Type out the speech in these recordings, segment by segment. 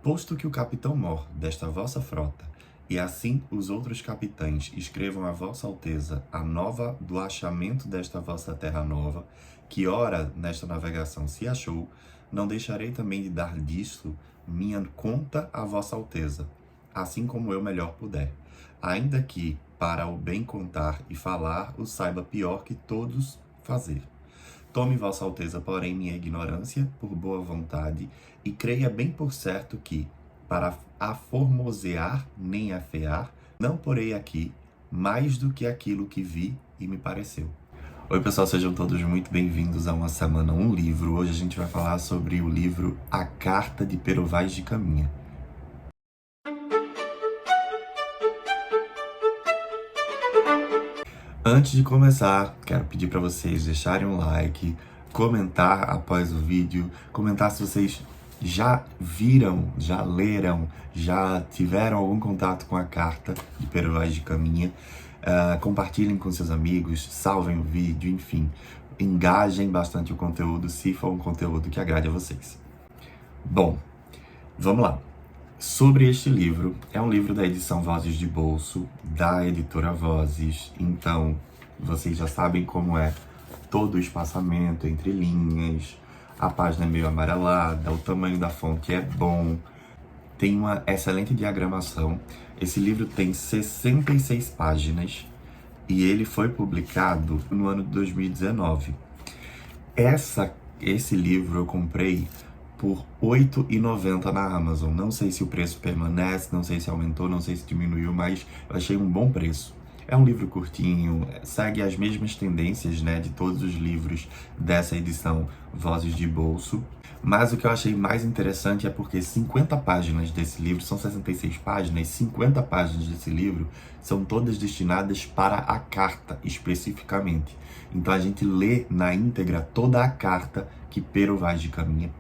Posto que o capitão-mor desta vossa frota, e assim os outros capitães escrevam a vossa alteza a nova do achamento desta vossa terra nova, que ora nesta navegação se achou, não deixarei também de dar disto minha conta à vossa alteza, assim como eu melhor puder, ainda que, para o bem contar e falar, o saiba pior que todos fazer. Tome vossa alteza, porém, minha ignorância por boa vontade, e creia bem por certo que, para aformosear nem afear, não porei aqui mais do que aquilo que vi e me pareceu. Oi pessoal, sejam todos muito bem-vindos a uma semana Um Livro. Hoje a gente vai falar sobre o livro A Carta de Pero Vaz de Caminha. Antes de começar, quero pedir para vocês deixarem um like, comentar após o vídeo, comentar se vocês já viram, já leram, já tiveram algum contato com a carta de Pero Vaz de Caminha. Compartilhem com seus amigos, salvem o vídeo, enfim, engajem bastante o conteúdo, se for um conteúdo que agrade a vocês. Bom, vamos lá. Sobre este livro, é um livro da edição Vozes de Bolso, da editora Vozes, então vocês já sabem como é todo o espaçamento entre linhas, a página é meio amarelada, o tamanho da fonte é bom, tem uma excelente diagramação. Esse livro tem 66 páginas e ele foi publicado no ano de 2019. Esse livro eu comprei por R$ 8,90 na Amazon. Não sei se o preço permanece, não sei se aumentou, não sei se diminuiu, mas eu achei um bom preço. É um livro curtinho, segue as mesmas tendências, né, de todos os livros dessa edição Vozes de Bolso. Mas o que eu achei mais interessante é porque 50 páginas desse livro, são 66 páginas, 50 páginas desse livro são todas destinadas para a carta, especificamente. Então a gente lê na íntegra toda a carta que Pero Vaz de Caminha,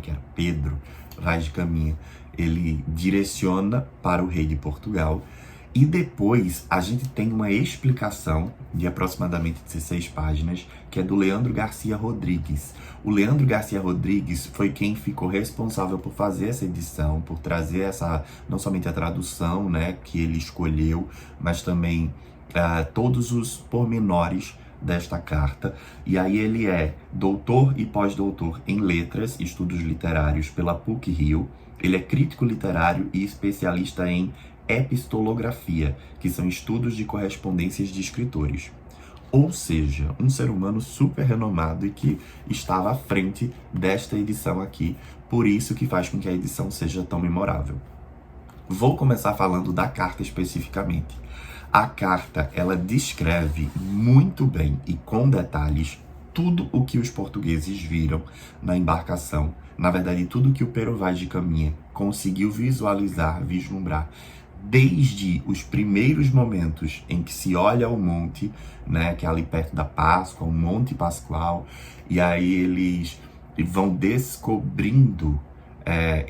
que era Pedro Vaz de Caminha, ele direciona para o rei de Portugal. E depois a gente tem uma explicação de aproximadamente 16 páginas, que é do Leandro Garcia Rodrigues. O Leandro Garcia Rodrigues foi quem ficou responsável por fazer essa edição, por trazer não somente a tradução, né, que ele escolheu, mas também todos os pormenores desta carta. E aí ele é doutor e pós-doutor em letras, estudos literários pela PUC-Rio. Ele é crítico literário e especialista em epistolografia, que são estudos de correspondências de escritores. Ou seja, um ser humano super renomado e que estava à frente desta edição aqui, por isso que faz com que a edição seja tão memorável. Vou começar falando da carta especificamente. A carta, ela descreve muito bem e com detalhes tudo o que os portugueses viram na embarcação. Na verdade, tudo que o Pero Vaz de Caminha conseguiu visualizar, vislumbrar, desde os primeiros momentos em que se olha o monte, né, que é ali perto da Páscoa, o Monte Pascoal, e aí eles vão descobrindo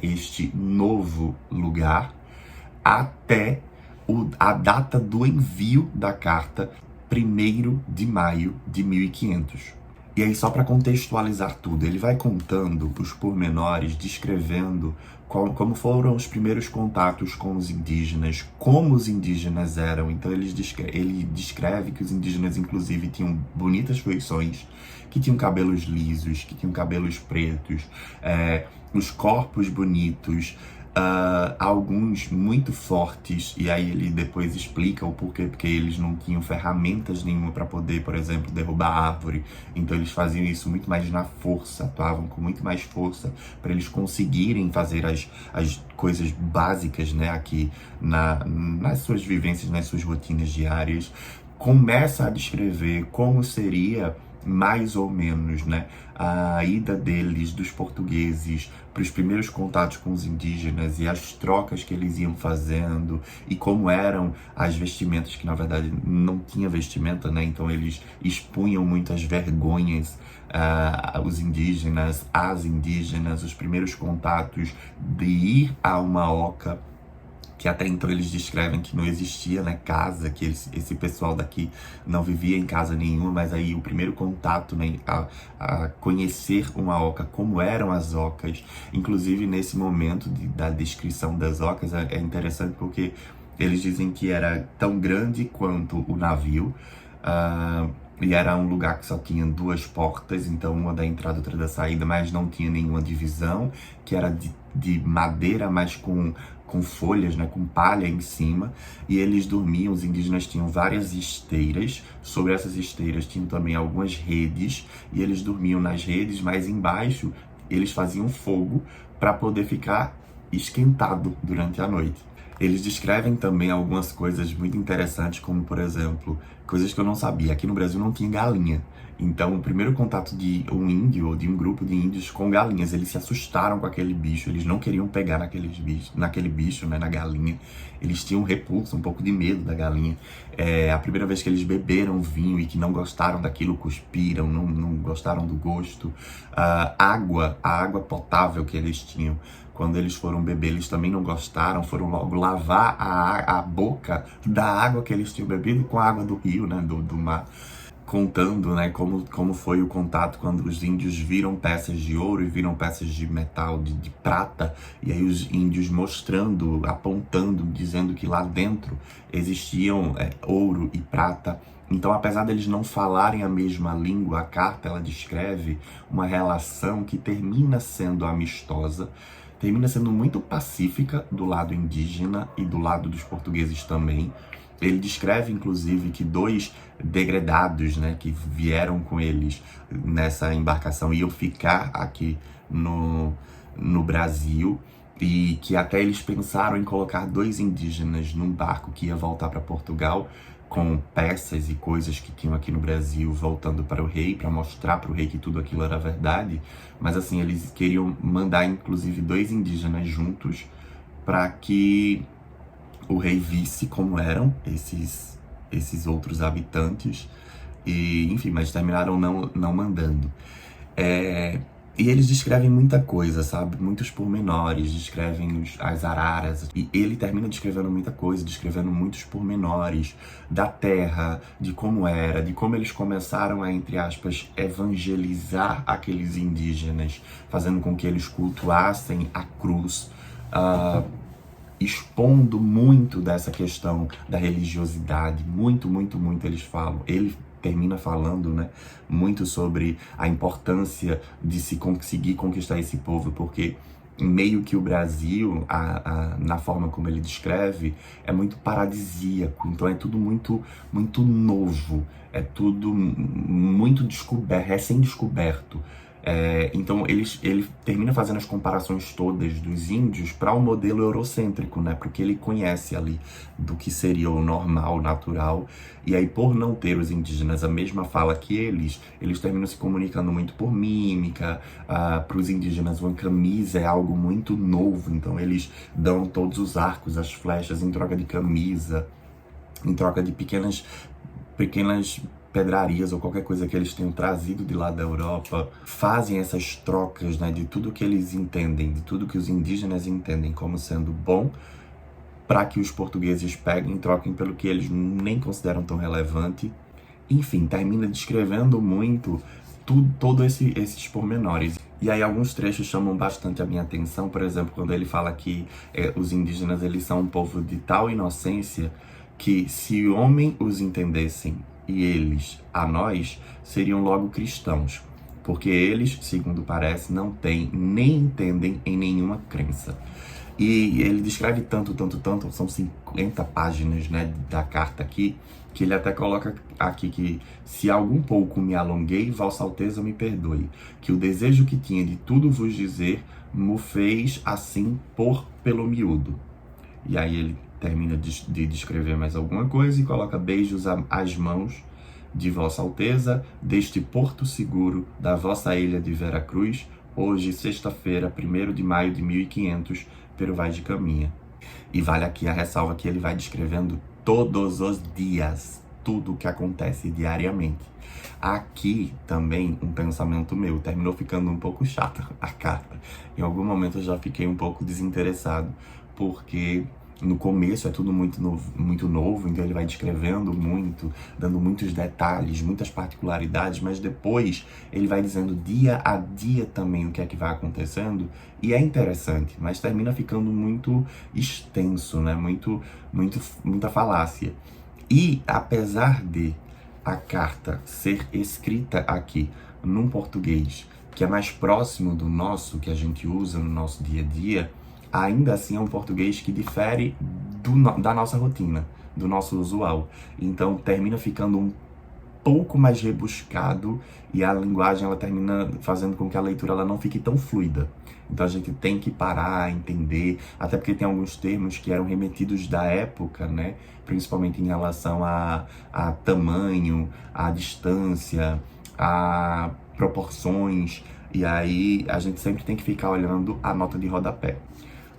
este novo lugar, até a data do envio da carta, 1º de maio de 1500. E aí, só para contextualizar tudo, ele vai contando os pormenores, descrevendo como foram os primeiros contatos com os indígenas, como os indígenas eram. Então ele descreve que os indígenas, inclusive, tinham bonitas feições, que tinham cabelos lisos, que tinham cabelos pretos, os corpos bonitos, alguns muito fortes, e aí ele depois explica o porquê, porque eles não tinham ferramentas nenhuma para poder, por exemplo, derrubar a árvore, então eles faziam isso muito mais na força, atuavam com muito mais força para eles conseguirem fazer as coisas básicas, né, aqui nas suas vivências, nas suas rotinas diárias. Começa a descrever como seria mais ou menos, né, a ida deles, dos portugueses, para os primeiros contatos com os indígenas e as trocas que eles iam fazendo e como eram as vestimentas, que na verdade não tinha vestimenta, né, então eles expunham muitas vergonhas, os indígenas, as indígenas, os primeiros contatos de ir a uma oca que até então eles descrevem que não existia, né, casa, que esse pessoal daqui não vivia em casa nenhuma, mas aí o primeiro contato, né, a conhecer uma oca, como eram as ocas, inclusive nesse momento da descrição das ocas, é interessante porque eles dizem que era tão grande quanto o navio, e era um lugar que só tinha duas portas, então uma da entrada e outra da saída, mas não tinha nenhuma divisão, que era de madeira, mas com folhas, né, com palha em cima, e eles dormiam, os indígenas tinham várias esteiras, sobre essas esteiras tinham também algumas redes, e eles dormiam nas redes, mas embaixo eles faziam fogo para poder ficar esquentado durante a noite. Eles descrevem também algumas coisas muito interessantes, como, por exemplo, coisas que eu não sabia. Aqui no Brasil não tinha galinha. Então, o primeiro contato de um índio ou de um grupo de índios com galinhas, eles se assustaram com aquele bicho, eles não queriam pegar naquele bicho, né, na galinha. Eles tinham repulso, um pouco de medo da galinha. A primeira vez que eles beberam vinho e que não gostaram daquilo, cuspiram, não gostaram do gosto. A água potável que eles tinham, quando eles foram beber, eles também não gostaram, foram logo lavar a boca da água que eles tinham bebido com a água do rio, né, do mar. Contando, né, como foi o contato quando os índios viram peças de ouro e viram peças de metal, de prata, e aí os índios mostrando, apontando, dizendo que lá dentro existiam ouro e prata. Então, apesar deles não falarem a mesma língua, a carta ela descreve uma relação que termina sendo amistosa, termina sendo muito pacífica do lado indígena e do lado dos portugueses também. Ele descreve, inclusive, que dois degredados, né, que vieram com eles nessa embarcação iam ficar aqui no Brasil, e que até eles pensaram em colocar dois indígenas num barco que ia voltar para Portugal, com peças e coisas que tinham aqui no Brasil, voltando para o rei, para mostrar para o rei que tudo aquilo era verdade. Mas assim, eles queriam mandar, inclusive, dois indígenas juntos para que o rei visse como eram esses outros habitantes, e enfim, mas terminaram não mandando. E eles descrevem muita coisa, sabe? Muitos pormenores, descrevem as araras. E ele termina descrevendo muita coisa, descrevendo muitos pormenores da terra, de como era, de como eles começaram a, entre aspas, evangelizar aqueles indígenas, fazendo com que eles cultuassem a cruz, expondo muito dessa questão da religiosidade, muito eles falam. Ele termina falando, né, muito sobre a importância de se conseguir conquistar esse povo, porque meio que o Brasil, na forma como ele descreve, é muito paradisíaco, então é tudo muito novo, é tudo muito recém-descoberto. Então ele termina fazendo as comparações todas dos índios para o modelo eurocêntrico, né? Porque ele conhece ali do que seria o normal, natural. E aí, por não ter os indígenas a mesma fala que eles terminam se comunicando muito por mímica. Para os indígenas, uma camisa é algo muito novo, então eles dão todos os arcos, as flechas em troca de camisa, em troca de pequenas pedrarias ou qualquer coisa que eles tenham trazido de lá da Europa. Fazem essas trocas, né, de tudo que eles entendem, de tudo que os indígenas entendem como sendo bom, para que os portugueses peguem e troquem pelo que eles nem consideram tão relevante. Enfim, termina descrevendo muito todos esses pormenores. E aí alguns trechos chamam bastante a minha atenção, por exemplo, quando ele fala que os indígenas eles são um povo de tal inocência que se o homem os entendessem e eles a nós, seriam logo cristãos, porque eles, segundo parece, não têm nem entendem em nenhuma crença. E ele descreve tanto, são 50 páginas, né, da carta aqui, que ele até coloca aqui que se algum pouco me alonguei, Vossa Alteza me perdoe, que o desejo que tinha de tudo vos dizer, mo fez assim pelo miúdo. E aí ele termina de descrever mais alguma coisa e coloca beijos às mãos de Vossa Alteza, deste porto seguro da vossa ilha de Vera Cruz, hoje, sexta-feira, 1º de maio de 1500, pero vai de caminha. E vale aqui a ressalva que ele vai descrevendo todos os dias, tudo o que acontece diariamente. Aqui também um pensamento meu, terminou ficando um pouco chata a carta. Em algum momento eu já fiquei um pouco desinteressado, porque No começo é tudo muito novo, então ele vai descrevendo muito, dando muitos detalhes, muitas particularidades, mas depois ele vai dizendo dia a dia também o que é que vai acontecendo, e é interessante, mas termina ficando muito extenso, né? Muita falácia. E apesar de a carta ser escrita aqui num português que é mais próximo do nosso, que a gente usa no nosso dia a dia, ainda assim é um português que difere da nossa rotina, do nosso usual. Então termina ficando um pouco mais rebuscado e a linguagem ela termina fazendo com que a leitura ela não fique tão fluida. Então a gente tem que parar, entender, até porque tem alguns termos que eram remetidos da época, né? Principalmente em relação a tamanho, a distância, a proporções, e aí a gente sempre tem que ficar olhando a nota de rodapé.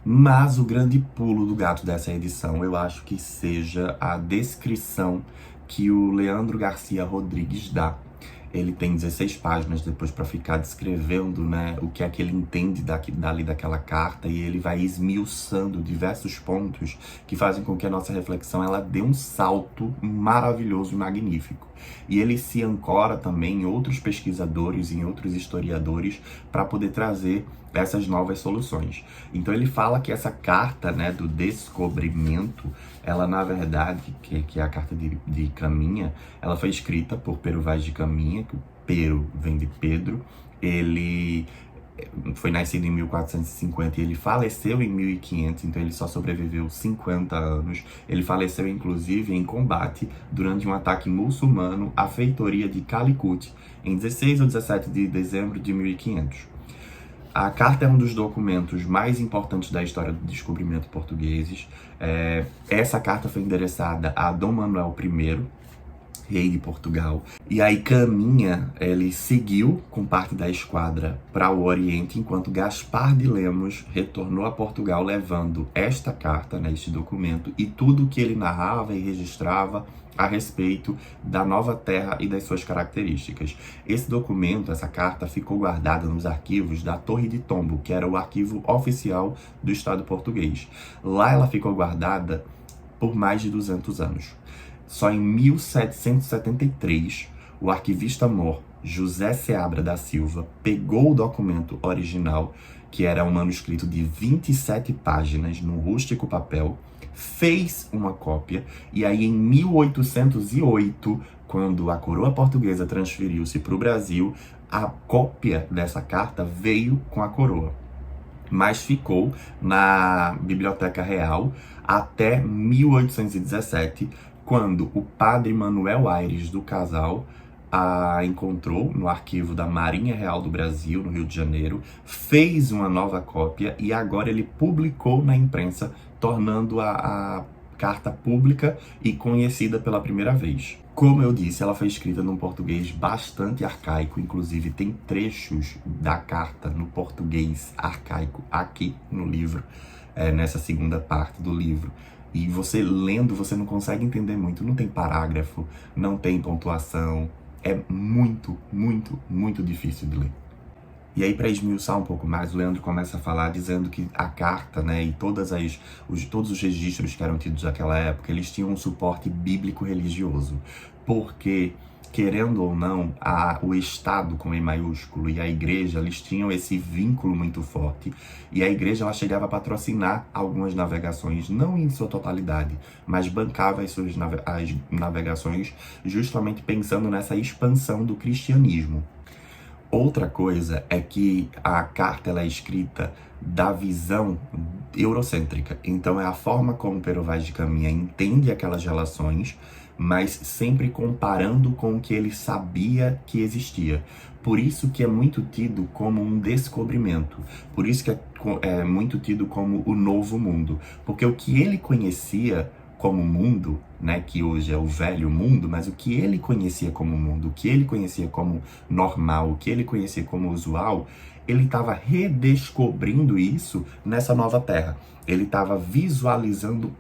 Mas o grande pulo do gato dessa edição, eu acho que seja a descrição que o Leandro Garcia Rodrigues dá. Ele tem 16 páginas depois para ficar descrevendo, né, o que é que ele entende dali daquela carta, e ele vai esmiuçando diversos pontos que fazem com que a nossa reflexão ela dê um salto maravilhoso e magnífico. E ele se ancora também em outros pesquisadores, em outros historiadores, para poder trazer essas novas soluções. Então ele fala que essa carta, né, do descobrimento, ela na verdade, que é a carta de Caminha, ela foi escrita por Pero Vaz de Caminha, que o Pero vem de Pedro, ele foi nascido em 1450 e ele faleceu em 1500, então ele só sobreviveu 50 anos. Ele faleceu, inclusive, em combate durante um ataque muçulmano à feitoria de Calicut, em 16 ou 17 de dezembro de 1500. A carta é um dos documentos mais importantes da história do descobrimento portugueses. Essa carta foi endereçada a Dom Manuel I, rei de Portugal. E aí Caminha, ele seguiu com parte da esquadra para o Oriente, enquanto Gaspar de Lemos retornou a Portugal levando esta carta, né, este documento, e tudo que ele narrava e registrava a respeito da nova terra e das suas características. Esse documento, essa carta, ficou guardada nos arquivos da Torre de Tombo, que era o arquivo oficial do Estado português. Lá ela ficou guardada por mais de 200 anos. Só em 1773, o arquivista-mor José Seabra da Silva pegou o documento original, que era um manuscrito de 27 páginas, num rústico papel, fez uma cópia, e aí em 1808, quando a coroa portuguesa transferiu-se para o Brasil, a cópia dessa carta veio com a coroa, mas ficou na Biblioteca Real até 1817, quando o padre Manuel Aires do Casal a encontrou no arquivo da Marinha Real do Brasil, no Rio de Janeiro, fez uma nova cópia e agora ele publicou na imprensa, tornando a carta pública e conhecida pela primeira vez. Como eu disse, ela foi escrita num português bastante arcaico, inclusive tem trechos da carta no português arcaico aqui no livro, nessa segunda parte do livro. E você lendo, você não consegue entender muito, não tem parágrafo, não tem pontuação, é muito, muito, muito difícil de ler. E aí, para esmiuçar um pouco mais, o Leandro começa a falar dizendo que a carta, né, e todos os registros que eram tidos naquela época, eles tinham um suporte bíblico-religioso, porque, querendo ou não, o Estado com E maiúsculo e a igreja, eles tinham esse vínculo muito forte, e a igreja ela chegava a patrocinar algumas navegações, não em sua totalidade, mas bancava as suas as navegações justamente pensando nessa expansão do cristianismo. Outra coisa é que a carta ela é escrita da visão eurocêntrica, então é a forma como Pero Vaz de Caminha entende aquelas relações, mas sempre comparando com o que ele sabia que existia. Por isso que é muito tido como um descobrimento, por isso que é muito tido como o novo mundo, porque o que ele conhecia como mundo, né, que hoje é o velho mundo, mas o que ele conhecia como mundo, o que ele conhecia como normal, o que ele conhecia como usual, ele estava redescobrindo isso nessa nova terra. Ele estava visualizando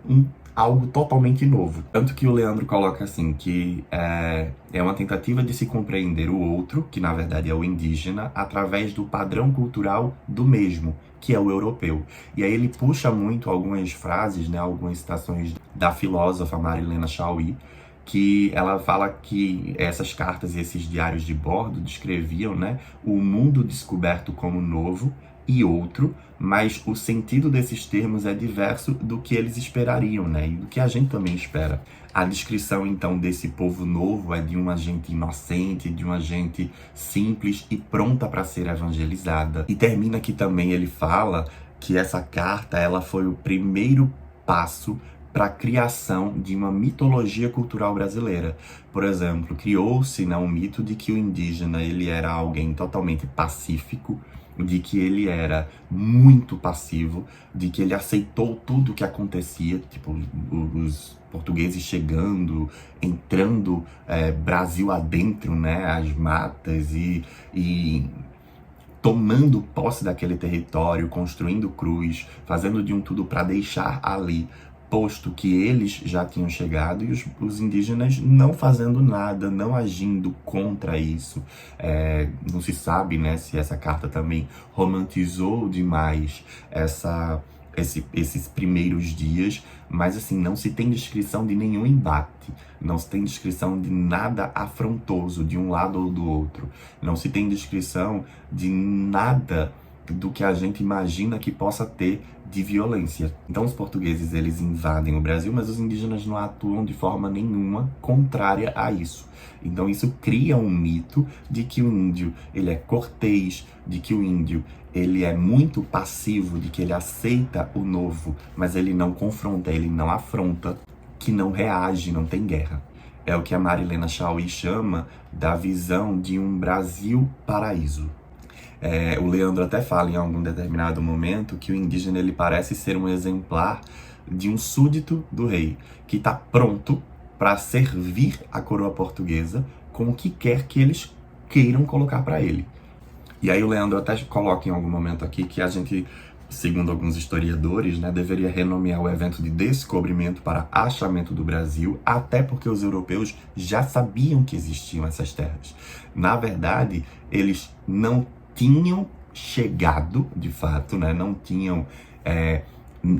algo totalmente novo. Tanto que o Leandro coloca assim, que é uma tentativa de se compreender o outro, que na verdade é o indígena, através do padrão cultural do mesmo, que é o europeu. E aí ele puxa muito algumas frases, né, algumas citações da filósofa Marilena Chauí, que ela fala que essas cartas e esses diários de bordo descreviam, né, o mundo descoberto como novo e outro, mas o sentido desses termos é diverso do que eles esperariam, né, e do que a gente também espera. A descrição, então, desse povo novo é de uma gente inocente, de uma gente simples e pronta para ser evangelizada. E termina aqui também, ele fala que essa carta ela foi o primeiro passo para a criação de uma mitologia cultural brasileira. Por exemplo, criou-se, né, um mito de que o indígena ele era alguém totalmente pacífico, de que ele era muito passivo, de que ele aceitou tudo o que acontecia, tipo, os portugueses chegando, entrando Brasil adentro, né, as matas e tomando posse daquele território, construindo cruz, fazendo de um tudo para deixar ali, posto que eles já tinham chegado e os indígenas não fazendo nada, não agindo contra isso. Não se sabe, né, se essa carta também romantizou demais esses primeiros dias, mas assim, não se tem descrição de nenhum embate, não se tem descrição de nada afrontoso de um lado ou do outro, não se tem descrição de nada do que a gente imagina que possa ter de violência. Então os portugueses eles invadem o Brasil, mas os indígenas não atuam de forma nenhuma contrária a isso. Então isso cria um mito de que o índio ele é cortês, de que o índio ele é muito passivo, de que ele aceita o novo, mas ele não confronta, ele não afronta, que não reage, não tem guerra. É o que a Marilena Chauí chama da visão de um Brasil paraíso. O Leandro até fala em algum determinado momento que o indígena ele parece ser um exemplar de um súdito do rei, que está pronto para servir a coroa portuguesa com o que quer que eles queiram colocar para ele. E aí o Leandro até coloca em algum momento aqui que a gente, segundo alguns historiadores, né, deveria renomear o evento de descobrimento para achamento do Brasil, até porque os europeus já sabiam que existiam essas terras. Na verdade, eles não tinham chegado, de fato, né, não tinham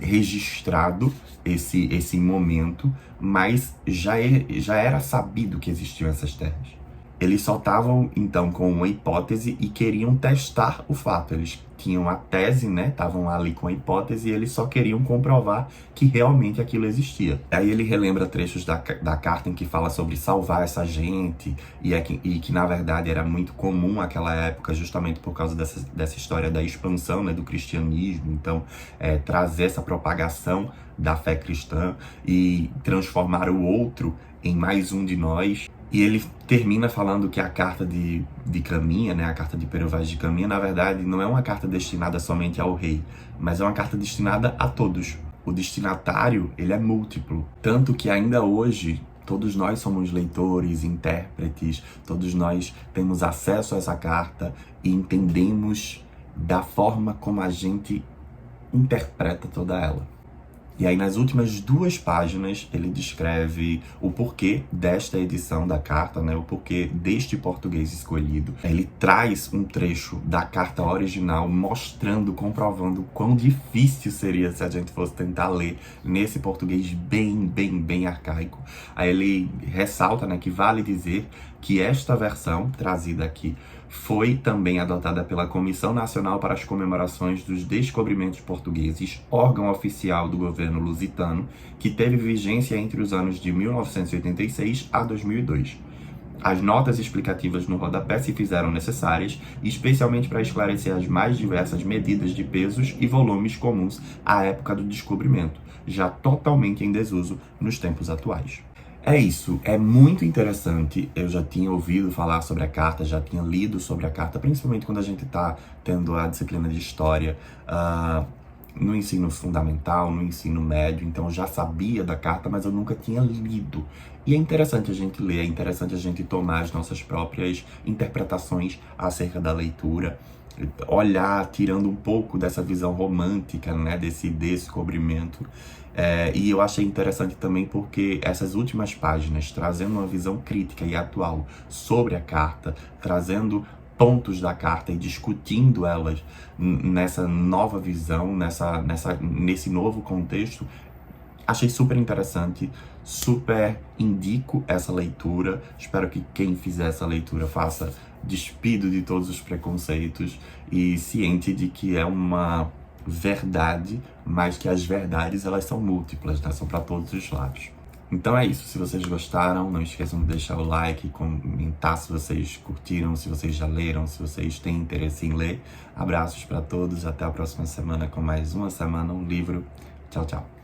registrado esse momento, mas já era sabido que existiam essas terras. Eles só estavam, então, com uma hipótese e queriam testar o fato. Eles tinham a tese, né? Estavam ali com a hipótese e eles só queriam comprovar que realmente aquilo existia. Aí ele relembra trechos da carta em que fala sobre salvar essa gente e que na verdade, era muito comum naquela época, justamente por causa dessa história da expansão, né, do cristianismo. Então, trazer essa propagação da fé cristã e transformar o outro em mais um de nós. E ele termina falando que a carta de Caminha, né, a carta de Pero Vaz de Caminha, na verdade, não é uma carta destinada somente ao rei, mas é uma carta destinada a todos. O destinatário, ele é múltiplo. Tanto que ainda hoje, todos nós somos leitores, intérpretes, todos nós temos acesso a essa carta e entendemos da forma como a gente interpreta toda ela. E aí, nas últimas 2 páginas, ele descreve o porquê desta edição da carta, né? O porquê deste português escolhido. Ele traz um trecho da carta original, mostrando, comprovando quão difícil seria se a gente fosse tentar ler nesse português bem arcaico. Aí ele ressalta, né, que vale dizer que esta versão trazida aqui foi também adotada pela Comissão Nacional para as Comemorações dos Descobrimentos Portugueses, órgão oficial do governo lusitano, que teve vigência entre os anos de 1986 a 2002. As notas explicativas no rodapé se fizeram necessárias, especialmente para esclarecer as mais diversas medidas de pesos e volumes comuns à época do descobrimento, já totalmente em desuso nos tempos atuais. É isso, é muito interessante. Eu já tinha ouvido falar sobre a carta, já tinha lido sobre a carta, principalmente quando a gente está tendo a disciplina de história no ensino fundamental, no ensino médio, então eu já sabia da carta, mas eu nunca tinha lido. E é interessante a gente ler, é interessante a gente tomar as nossas próprias interpretações acerca da leitura. olhar, tirando um pouco dessa visão romântica, né, desse descobrimento. E eu achei interessante também porque essas últimas páginas, trazendo uma visão crítica e atual sobre a carta, trazendo pontos da carta e discutindo elas nessa nova visão, nesse novo contexto, achei super interessante, super indico essa leitura. Espero que quem fizer essa leitura faça despido de todos os preconceitos e ciente de que é uma verdade, mas que as verdades elas são múltiplas, né? São para todos os lados. Então é isso, se vocês gostaram, não esqueçam de deixar o like, comentar se vocês curtiram, se vocês já leram, se vocês têm interesse em ler. Abraços para todos, até a próxima semana com mais uma semana, um livro. Tchau, tchau.